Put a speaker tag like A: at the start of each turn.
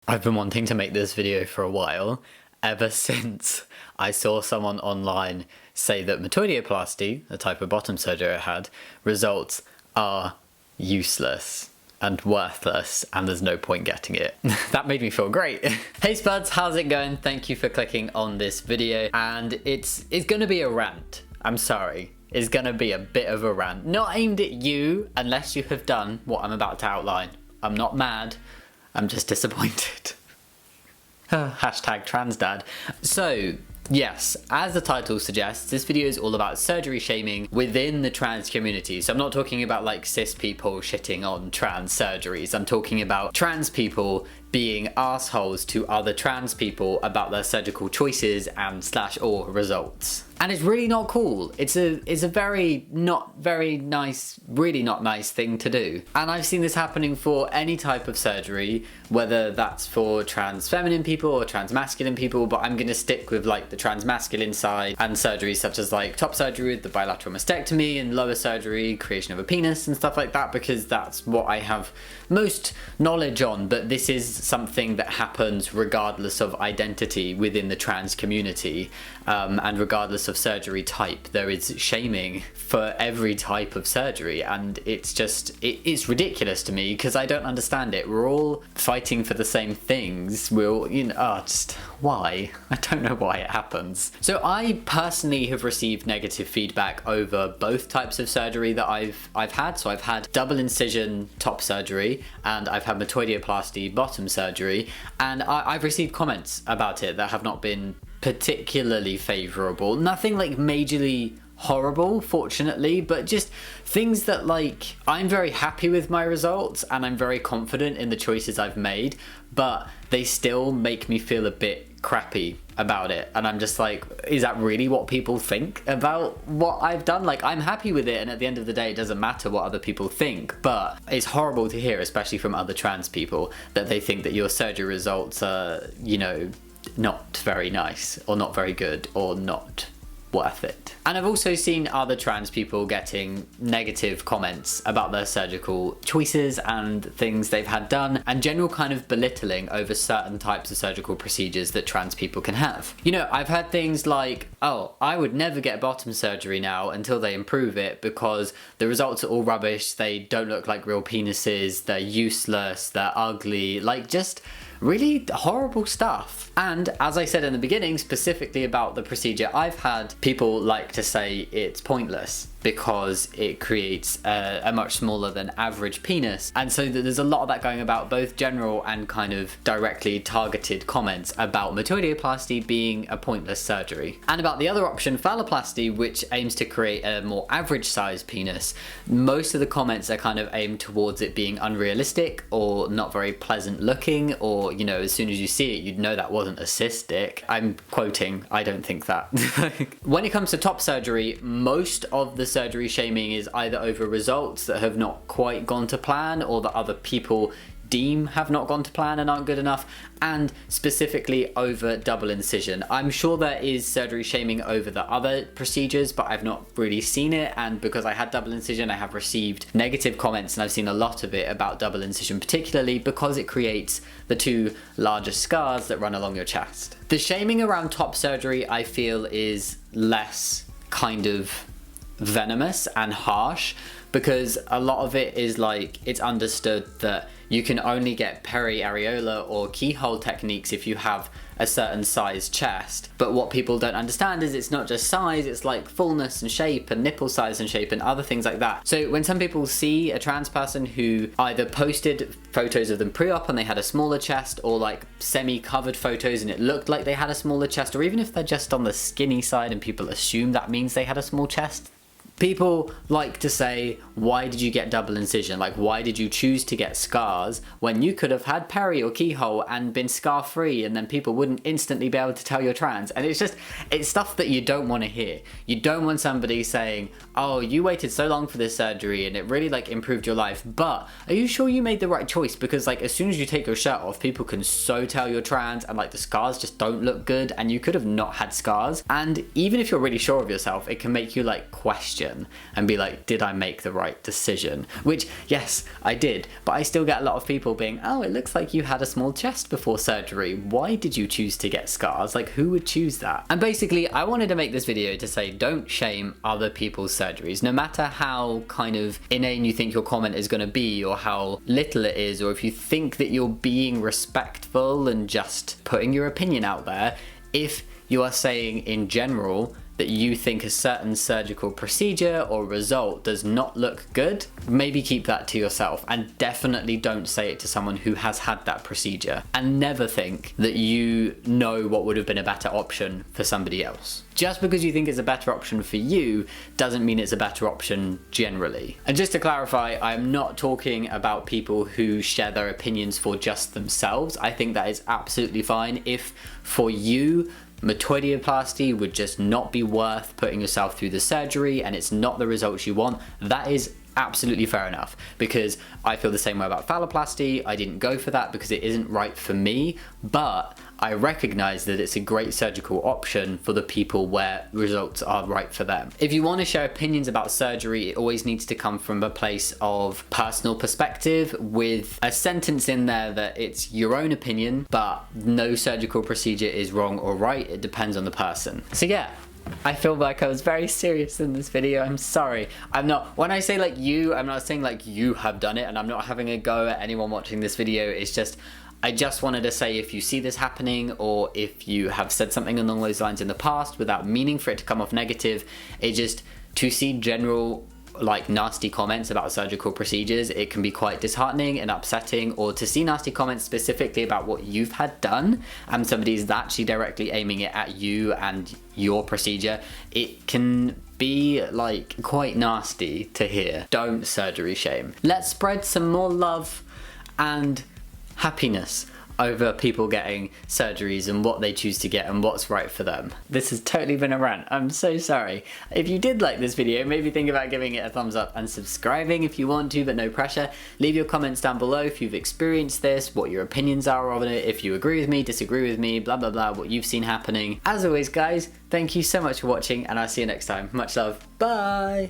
A: I've been wanting to make this video for a while, ever since I saw someone online say that metoidioplasty, the type of bottom surgery I had, results are useless and worthless and there's no point getting it. That made me feel great. Hey Spuds, how's it going? Thank you for clicking on this video, and it's gonna be a rant. I'm sorry. It's gonna be a bit of a rant. Not aimed at you unless you have done what I'm about to outline. I'm not mad, I'm just disappointed. Hashtag transdad. So, yes, as the title suggests, this video is all about surgery shaming within the trans community. So I'm not talking about like cis people shitting on trans surgeries. I'm talking about trans people being assholes to other trans people about their surgical choices and /or results. And it's really not cool. It's a very not very nice, really not nice thing to do. And I've seen this happening for any type of surgery, whether that's for trans feminine people or trans masculine people, but I'm gonna stick with like the trans masculine side and surgeries such as like top surgery with the bilateral mastectomy and lower surgery, creation of a penis and stuff like that, because that's what I have most knowledge on. But this is something that happens regardless of identity within the trans community, and regardless of surgery type. There is shaming for every type of surgery, and it's just it's ridiculous to me because I don't understand it. We're all fighting for the same things. We're all, just why? I don't know why it happens. So I personally have received negative feedback over both types of surgery that I've had. So I've had double incision top surgery and I've had metoidioplasty bottom surgery, and I've received comments about it that have not been particularly favourable. Nothing like majorly horrible, fortunately, but just things that like, I'm very happy with my results and I'm very confident in the choices I've made, but they still make me feel a bit crappy about it. And I'm just like, is that really what people think about what I've done? Like, I'm happy with it, and at the end of the day it doesn't matter what other people think, but it's horrible to hear, especially from other trans people, that they think that your surgery results are, not very nice or not very good or not worth it. And I've also seen other trans people getting negative comments about their surgical choices and things they've had done, and general kind of belittling over certain types of surgical procedures that trans people can have. I've heard things like, oh, I would never get bottom surgery now until they improve it because the results are all rubbish, they don't look like real penises, they're useless, they're ugly, like just really horrible stuff. And as I said in the beginning, specifically about the procedure, I've had people like to say it's pointless because it creates a much smaller than average penis. And so there's a lot of that going about, both general and kind of directly targeted comments about metoidioplasty being a pointless surgery. And about the other option, phalloplasty, which aims to create a more average sized penis, most of the comments are kind of aimed towards it being unrealistic or not very pleasant looking, or as soon as you see it, you'd know that wasn't a cystic. I'm quoting, I don't think that. When it comes to top surgery, most of the surgery shaming is either over results that have not quite gone to plan or that other people deem have not gone to plan and aren't good enough, and specifically over double incision. I'm sure there is surgery shaming over the other procedures, but I've not really seen it, and because I had double incision I have received negative comments, and I've seen a lot of it about double incision, particularly because it creates the two largest scars that run along your chest. The shaming around top surgery I feel is less kind of venomous and harsh, because a lot of it is like, it's understood that you can only get peri-areolar or keyhole techniques if you have a certain size chest. But what people don't understand is it's not just size, it's like fullness and shape and nipple size and shape and other things like that. So when some people see a trans person who either posted photos of them pre-op and they had a smaller chest, or like semi-covered photos and it looked like they had a smaller chest, or even if they're just on the skinny side and people assume that means they had a small chest, people like to say, why did you get double incision? Like, why did you choose to get scars when you could have had peri or keyhole and been scar free, and then people wouldn't instantly be able to tell you're trans? And it's stuff that you don't want to hear. You don't want somebody saying, oh, you waited so long for this surgery and it really like improved your life, but are you sure you made the right choice? Because like, as soon as you take your shirt off, people can so tell you're trans, and like the scars just don't look good, and you could have not had scars. And even if you're really sure of yourself, it can make you like question decision and be like, did I make the right decision? Which, yes, I did, but I still get a lot of people being, oh, it looks like you had a small chest before surgery. Why did you choose to get scars? Like, who would choose that? And basically, I wanted to make this video to say, don't shame other people's surgeries, no matter how kind of inane you think your comment is going to be, or how little it is, or if you think that you're being respectful and just putting your opinion out there. If you are saying in general that you think a certain surgical procedure or result does not look good, maybe keep that to yourself, and definitely don't say it to someone who has had that procedure. And never think that you know what would have been a better option for somebody else. Just because you think it's a better option for you doesn't mean it's a better option generally. And just to clarify, I'm not talking about people who share their opinions for just themselves. I think that is absolutely fine. If for you, metoidioplasty would just not be worth putting yourself through the surgery and it's not the results you want, that is absolutely fair enough, because I feel the same way about phalloplasty. I didn't go for that because it isn't right for me, but I recognize that it's a great surgical option for the people where results are right for them. If you want to share opinions about surgery, it always needs to come from a place of personal perspective, with a sentence in there that it's your own opinion, but no surgical procedure is wrong or right. It depends on the person. So yeah, I feel like I was very serious in this video. I'm sorry. I'm not, when I say like you, I'm not saying like you have done it, and I'm not having a go at anyone watching this video. It's just, I just wanted to say, if you see this happening, or if you have said something along those lines in the past without meaning for it to come off negative, it just, to see general like nasty comments about surgical procedures, it can be quite disheartening and upsetting. Or to see nasty comments specifically about what you've had done and somebody's actually directly aiming it at you and your procedure, it can be like quite nasty to hear. Don't surgery shame. Let's spread some more love and happiness over people getting surgeries and what they choose to get and what's right for them. This has totally been a rant. I'm so sorry. If you did like this video, maybe think about giving it a thumbs up and subscribing if you want to, but no pressure. Leave your comments down below if you've experienced this, what your opinions are of it, if you agree with me, disagree with me, blah blah blah, what you've seen happening. As always guys, thank you so much for watching, and I'll see you next time. Much love. Bye!